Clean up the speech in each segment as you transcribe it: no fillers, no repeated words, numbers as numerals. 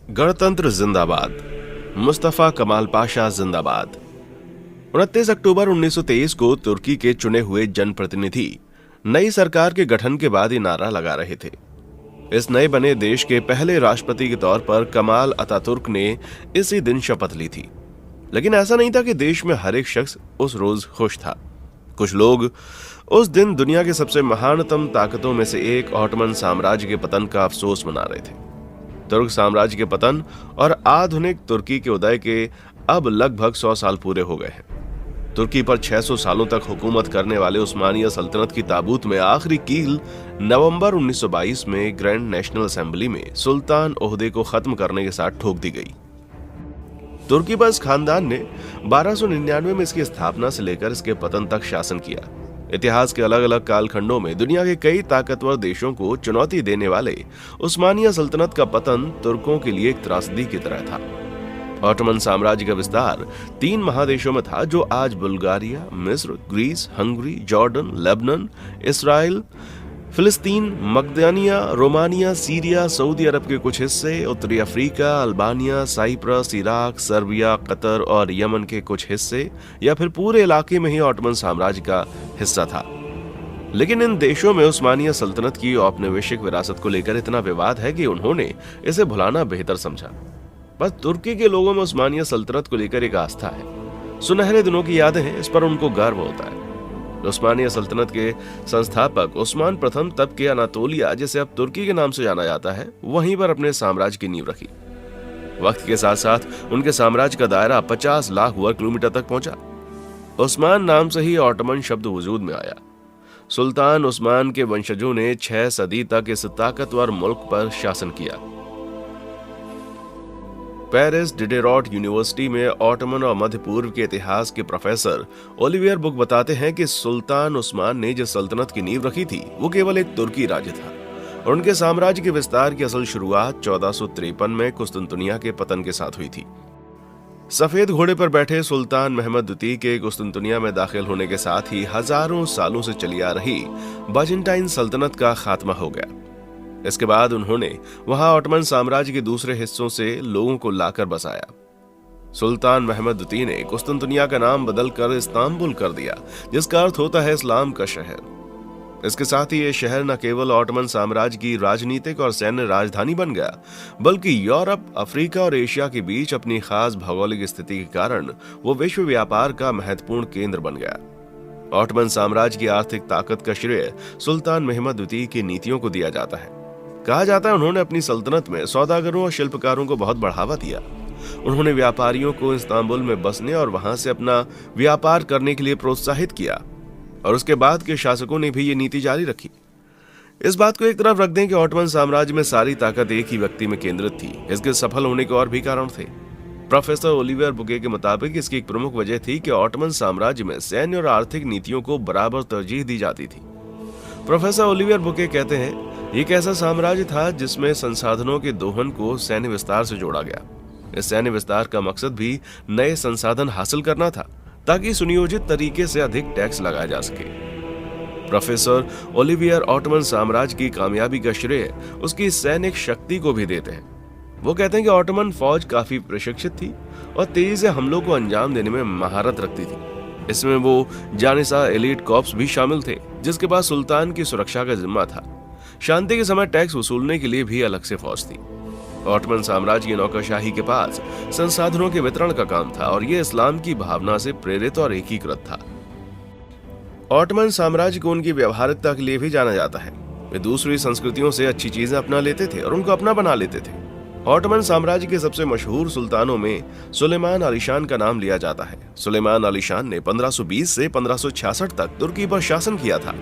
गणतंत्र जिंदाबाद। मुस्तफा कमाल पाशा जिंदाबाद। 29 अक्टूबर 1923 को तुर्की के चुने हुए जनप्रतिनिधि नई सरकार के गठन के बाद ये नारा लगा रहे थे। इस नए बने देश के पहले राष्ट्रपति के तौर पर कमाल अतातुर्क ने इसी दिन शपथ ली थी। लेकिन ऐसा नहीं था कि देश में हर एक शख्स उस रोज खुश था। कुछ लोग उस दिन दुनिया के सबसे महानतम ताकतों में से एक ऑटोमन साम्राज्य के पतन का अफसोस मना रहे थे। तुर्क साम्राज्य के पतन और आधुनिक तुर्की के उदय के अब लगभग 100 साल पूरे हो गए हैं। तुर्की पर 600 सालों तक हुकूमत करने वाले उस्मानिया सल्तनत की ताबूत में आखिरी कील नवंबर 1922 में ग्रैंड नेशनल असेंबली में सुल्तान ओहदे को खत्म करने के साथ ठोक दी गई। तुर्की पर इस खानदान ने 1299 में इसकी स्थापना से लेकर इसके पतन तक शासन किया। इतिहास के अलग अलग कालखंडों में दुनिया के कई ताकतवर देशों को चुनौती देने वाले उस्मानिया सल्तनत का पतन तुर्कों के लिए एक त्रासदी की तरह था। ऑटोमन साम्राज्य का विस्तार 3 महादेशों में था, जो आज बुल्गारिया, मिस्र, Greece, Hungary, Jordan, Lebanon, Israel, फिलिस्तीन, मकदानिया, रोमानिया, सीरिया, सऊदी अरब के कुछ हिस्से, उत्तरी Africa, Albania, Cyprus, Iraq, Serbia, Qatar और यमन के कुछ हिस्से या फिर पूरे इलाके में ही ऑटोमन साम्राज्य का हिस्सा था। लेकिन इन देशों में उस्मानिया सल्तनत की औपनिवेशिक विरासत को लेकर इतना विवाद है कि उन्होंने इसे भुलाना बेहतर समझा। बस तुर्की के लोगों में उस्मानिया सल्तनत को लेकर एक आस्था है। सुनहरे दिनों की यादें हैं, इस पर उनको गर्व होता है। उस्मानिया सल्तनत के संस्थापक उस्मान प्रथम तब के अनातोलिया, जिसे अब तुर्की के नाम से जाना जाता है, वहीं पर अपने साम्राज्य की नींव रखी। वक्त के साथ साथ उनके साम्राज्य का दायरा 50 लाख वर्ग किलोमीटर तक पहुंचा। उस्मान नाम से ही ऑटोमन शब्द वजूद में आया। सुल्तान उस्मान के वंशजों ने 6 सदी तक इस ताकतवर मुल्क पर शासन किया। पेरिस डिडेरॉट यूनिवर्सिटी में ऑटोमन और मध्य पूर्व के इतिहास के प्रोफेसर ओलिवियर बुक बताते हैं कि सुल्तान उस्मान ने जिस सल्तनत की नींव रखी थी वो केवल एक तुर्की राज्य था और उनके साम्राज्य के विस्तार की असल शुरुआत 1453 में कुस्तुनतुनिया के पतन के साथ हुई थी। सफेद घोड़े पर बैठे सुल्तान महमद द्वितीय के कुस्तुनतुनिया में दाखिल होने के साथ ही हजारों सालों से चली आ रही बाइजेंटाइन सल्तनत का खात्मा हो गया। इसके बाद उन्होंने वहां ऑटोमन साम्राज्य के दूसरे हिस्सों से लोगों को लाकर बसाया। सुल्तान महमद द्वितीय ने कुस्तुनतुनिया का नाम बदलकर इस्तांबुल कर दिया, जिसका अर्थ होता है इस्लाम का शहर। इसके साथ ही यह शहर न केवल ऑटोमन साम्राज्य की राजनीतिक और सैन्य राजधानी बन गया, बल्कि यूरोप, अफ्रीका और एशिया के बीच अपनी खास भौगोलिक स्थिति के कारण वो विश्व व्यापार का महत्वपूर्ण केंद्र बन गया। ऑटोमन साम्राज्य की आर्थिक ताकत का श्रेय सुल्तान महमद द्वितीय की नीतियों को दिया जाता है। कहा जाता है उन्होंने अपनी सल्तनत में सौदागरों और शिल्पकारों को बहुत बढ़ावा दिया। उन्होंने व्यापारियों को इस्तांबुल में बसने और वहां से अपना व्यापार करने के लिए प्रोत्साहित किया और उसके बाद के शासकों ने भी ये नीति जारी रखी। इस बात को एक तरफ रख दें कि ऑटोमन साम्राज्य में सारी ताकत एक ही व्यक्ति में केंद्रित थी। इसके सफल होने के और भी कारण थे। प्रोफेसर ओलिवियर बुके के मुताबिक इसकी एक प्रमुख वजह थी कि ऑटोमन साम्राज्य में सैन्य और आर्थिक नीतियों को बराबर तरजीह दी जाती थी। प्रोफेसर ओलिवियर बुके कहते हैं, ये एक ऐसा साम्राज्य था जिसमें संसाधनों के दोहन को सैन्य विस्तार से जोड़ा गया। इस सैन्य विस्तार का मकसद भी नए संसाधन हासिल करना था, ताकि सुनियोजित तरीके से अधिक टैक्स लगाया जा सके। प्रोफेसर ओलिवियर ऑटोमन साम्राज्य की कामयाबी का श्रेय उसकी सैनिक शक्ति को भी देते हैं। वो कहते हैं कि ऑटोमन फौज काफी प्रशिक्षित थी और तेजी से हमलों को अंजाम देने में महारत रखती थी। इसमें वो जानिसा एलीट कॉर्प्स भी शामिल थे, जिसके पास सुल्तान की सुरक्षा का जिम्मा था। शांति के समय टैक्स वसूलने के लिए भी अलग से फौज थी। ऑटोमन साम्राज्य की नौकरशाही के पास संसाधनों के वितरण का काम था और यह इस्लाम की भावना से प्रेरित और एकीकृत था। ऑटोमन साम्राज्य को उनकी व्यवहारिकता के लिए भी जाना जाता है। वे दूसरी संस्कृतियों से अच्छी चीजें अपना लेते थे और उनको अपना बना लेते थे। ऑटोमन साम्राज्य के सबसे मशहूर सुल्तानों में सुलेमान अलीशान का नाम लिया जाता है। सुलेमान अलीशान ने 1520 से 1566 तक तुर्की पर शासन किया था।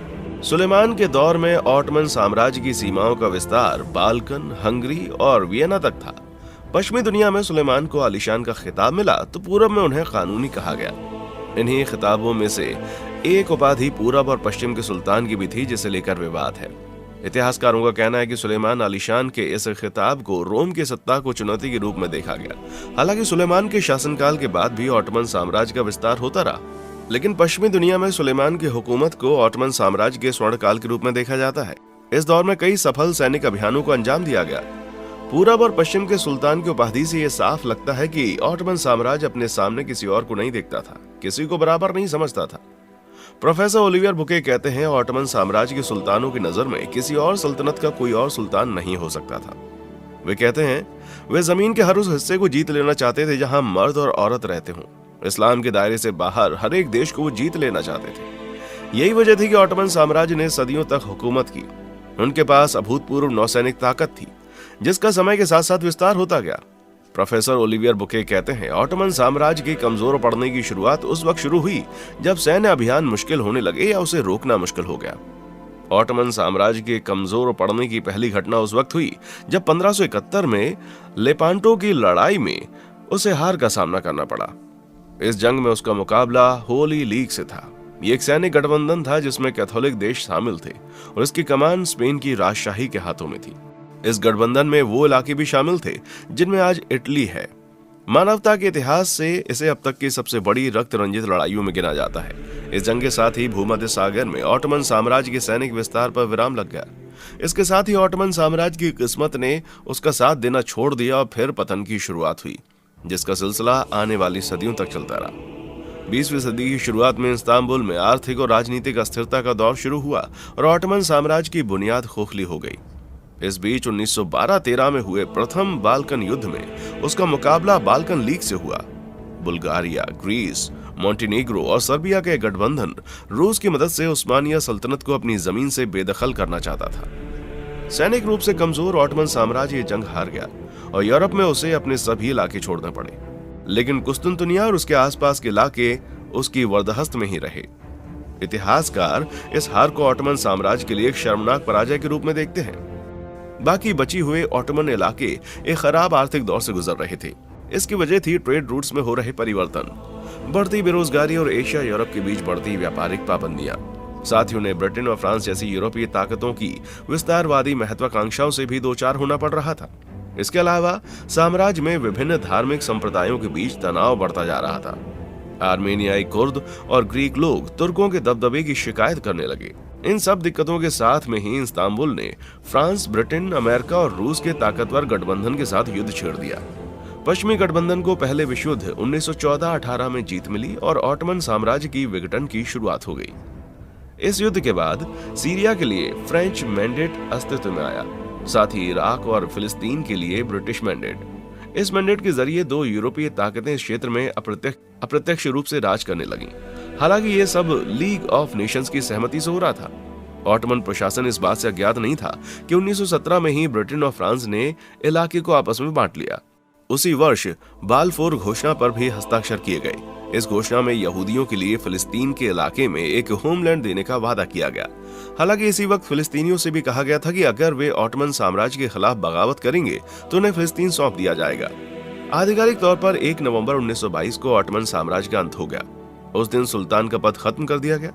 सुलेमान के दौर में ऑटोमन साम्राज्य की सीमाओं का विस्तार बाल्कन, हंगरी और वियना तक था। पश्चिमी दुनिया में सुलेमान को आलीशान का खिताब मिला तो पूरब में उन्हें कानूनी कहा गया। इन्हीं खिताबों में से एक उपाधि पूरब और पश्चिम के सुल्तान की भी थी, जिसे लेकर विवाद है। इतिहासकारों का कहना है कि सुलेमान आलीशान के इस खिताब को रोम की सत्ता को चुनौती के रूप में देखा गया। हालांकि सुलेमान के शासनकाल के बाद भी ऑटोमन साम्राज्य का विस्तार होता रहा, लेकिन पश्चिमी दुनिया में सुलेमान की हुकूमत को ऑटोमन साम्राज्य के स्वर्णकाल के रूप में देखा जाता है। इस दौर में कई सफल सैनिक अभियानों को अंजाम दिया गया। पूरब और पश्चिम के सुल्तान की उपाधि से यह साफ लगता है कि ऑटोमन साम्राज्य अपने सामने किसी और को नहीं देखता था, किसी को बराबर नहीं समझता था। प्रोफेसर ओलिवियर बुके कहते हैं, ऑटोमन साम्राज्य के सुल्तानों की नजर में किसी और सल्तनत का कोई और सुल्तान नहीं हो सकता था। वे कहते हैं, वे जमीन के हर उस हिस्से को जीत लेना चाहते थे जहां मर्द और औरत रहते हों। इस्लाम के दायरे से बाहर हर एक देश को वो जीत लेना चाहते थे। यही वजह थी कि ऑटोमन साम्राज्य ने सदियों तक हुकूमत की। उनके पास अभूतपूर्व नौसैनिक ताकत थी, जिसका समय के साथ साथ विस्तार होता गया। प्रोफेसर ओलिवियर बुके कहते हैं, ऑटोमन साम्राज्य के कमजोर पड़ने की शुरुआत उस वक्त शुरू हुई जब सैन्य अभियान मुश्किल होने लगे या उसे रोकना मुश्किल हो गया। ऑटोमन साम्राज्य के कमजोर पड़ने की पहली घटना उस वक्त हुई जब 1571 में लेपांटो की लड़ाई में उसे हार का सामना करना पड़ा। इस जंग में उसका मुकाबला होली लीग से था। ये एक सैनिक गठबंधन था जिसमें कैथोलिक देश शामिल थे और इसकी कमान स्पेन की राजशाही के हाथों में थी। इस गठबंधन में वो इलाके भी शामिल थे जिनमें आज इटली है। मानवता के इतिहास से इसे अब तक की सबसे बड़ी रक्त रंजित लड़ाइयों में गिना जाता है। इस जंग के साथ ही भूमध्य सागर में ऑटोमन साम्राज्य के सैनिक विस्तार पर विराम लग गया। इसके साथ ही ऑटोमन साम्राज्य की किस्मत ने उसका साथ देना छोड़ दिया और फिर पतन की शुरुआत हुई, जिसका सिलसिला आने वाली सदियों तक चलता रहा। 20वीं सदी की शुरुआत में इस्तांबुल में आर्थिक और राजनीतिक अस्थिरता का दौर शुरू हुआ और ऑटोमन साम्राज्य की बुनियाद खोखली हो गई। इस बीच 1912-13 में हुए प्रथम बाल्कन युद्ध में उसका मुकाबला बाल्कन लीग से हुआ। बुल्गारिया, ग्रीस, मोंटेनेग्रो और सर्बिया के गठबंधन रूस की मदद से उस्मानिया सल्तनत को अपनी जमीन से बेदखल करना चाहता था। सैनिक रूप से कमजोर ऑटोमन साम्राज्य ये जंग हार गया और यूरोप में उसे अपने सभी इलाके छोड़ने पड़े, लेकिन कुस्तुनतुनिया और उसके आसपास के इलाके उसकी वर्दहस्त में ही रहे। इतिहासकार इस हार को ऑटोमन साम्राज्य के लिए एक शर्मनाक पराजय के रूप में देखते हैं। बाकी बची हुए ऑटोमन इलाके एक खराब आर्थिक दौर से गुजर रहे थे। इसकी वजह थी ट्रेड रूट्स में हो रहे परिवर्तन, बढ़ती बेरोजगारी और एशिया यूरोप के बीच बढ़ती व्यापारिक पाबंदियां। साथ ही उन्हें ब्रिटेन और फ्रांस जैसी यूरोपीय ताकतों की विस्तारवादी महत्वाकांक्षाओं से भी दो चार होना पड़ रहा था। इसके अलावा साम्राज्य में विभिन्न धार्मिक संप्रदायों के बीच तनाव बढ़ता जा रहा था। आर्मेनियाई कुर्द और ग्रीक लोग तुर्कों के दबदबे की शिकायत करने लगे। इन सब दिक्कतों के साथ में ही इस्तांबुल ने फ्रांस, ब्रिटेन, अमेरिका और रूस के ताकतवर गठबंधन के साथ युद्ध छेड़ दिया। पश्चिमी गठबंधन को पहले विश्व युद्ध 1914-18 में जीत मिली और ऑटोमन साम्राज्य की विघटन की शुरुआत हो गई। इस युद्ध के बाद सीरिया के लिए फ्रेंच मैंडेट अस्तित्व में आया, साथ ही इराक और फिलिस्तीन के लिए ब्रिटिश मैंडेट। इस मैंडेट के जरिए दो यूरोपीय ताकतें इस क्षेत्र में अप्रत्यक्ष रूप से राज करने लगी। हालांकि ये सब लीग ऑफ नेशंस की सहमति से हो रहा था। ऑटोमन प्रशासन इस बात से अज्ञात नहीं था कि 1917 में ही ब्रिटेन और फ्रांस ने इलाके को आपस में बांट लिया। उसी वर्ष बालफोर घोषणा पर भी हस्ताक्षर किए गए। इस घोषणा में यहूदियों के लिए फिलिस्तीन के इलाके में एक होमलैंड देने का वादा किया गया। हालांकि इसी वक्त फिलिस्तीनियों से भी कहा गया था कि अगर वे ऑटोमन साम्राज्य के खिलाफ बगावत करेंगे तो उन्हें फिलिस्तीन सौंप दिया जाएगा। आधिकारिक तौर पर 1 नवंबर 1922 को ऑटोमन साम्राज्य का अंत हो गया। उस दिन सुल्तान का पद खत्म कर दिया गया।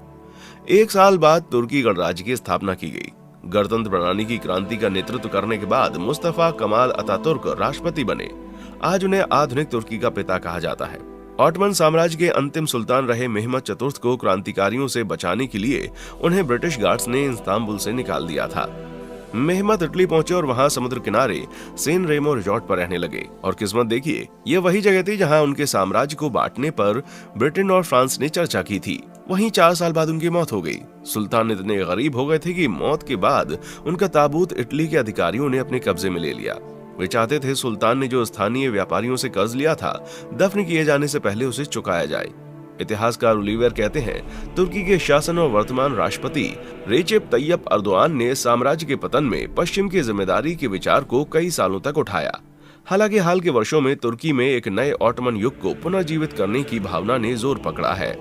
1 साल बाद तुर्की गणराज्य की स्थापना की गई। गणतंत्र प्रणाली की क्रांति का नेतृत्व करने के बाद मुस्तफा कमाल अतातुर्क राष्ट्रपति बने। आज उन्हें आधुनिक तुर्की का पिता कहा जाता है। ऑटोमन साम्राज्य के अंतिम सुल्तान रहे मेहमद चतुर्थ को क्रांतिकारियों से बचाने के लिए उन्हें ब्रिटिश गार्ड्स ने इस्तांबुल से निकाल दिया था। मेहमद इटली पहुंचे और वहां समुद्र किनारे सेन रेमो रिजॉर्ट पर रहने लगे। और किस्मत देखिए, ये वही जगह थी जहां उनके साम्राज्य को बांटने पर ब्रिटेन और फ्रांस ने चर्चा की थी। वहीं 4 साल बाद उनकी मौत हो गई। सुल्तान इतने गरीब हो गए थे कि मौत के बाद उनका ताबूत इटली के अधिकारियों ने अपने कब्जे में ले लिया। वे चाहते थे सुल्तान ने जो स्थानीय व्यापारियों से कर्ज लिया था, दफन किए जाने से पहले उसे चुकाया जाए। इतिहासकार ओलिवियर कहते हैं, तुर्की के शासन और वर्तमान राष्ट्रपति रेचेप तैयप अर्दोआन ने साम्राज्य के पतन में पश्चिम की जिम्मेदारी के विचार को कई सालों तक उठाया। हालांकि हाल के वर्षों में तुर्की में एक नए ऑटोमन युग को पुनर्जीवित करने की भावना ने जोर पकड़ा है।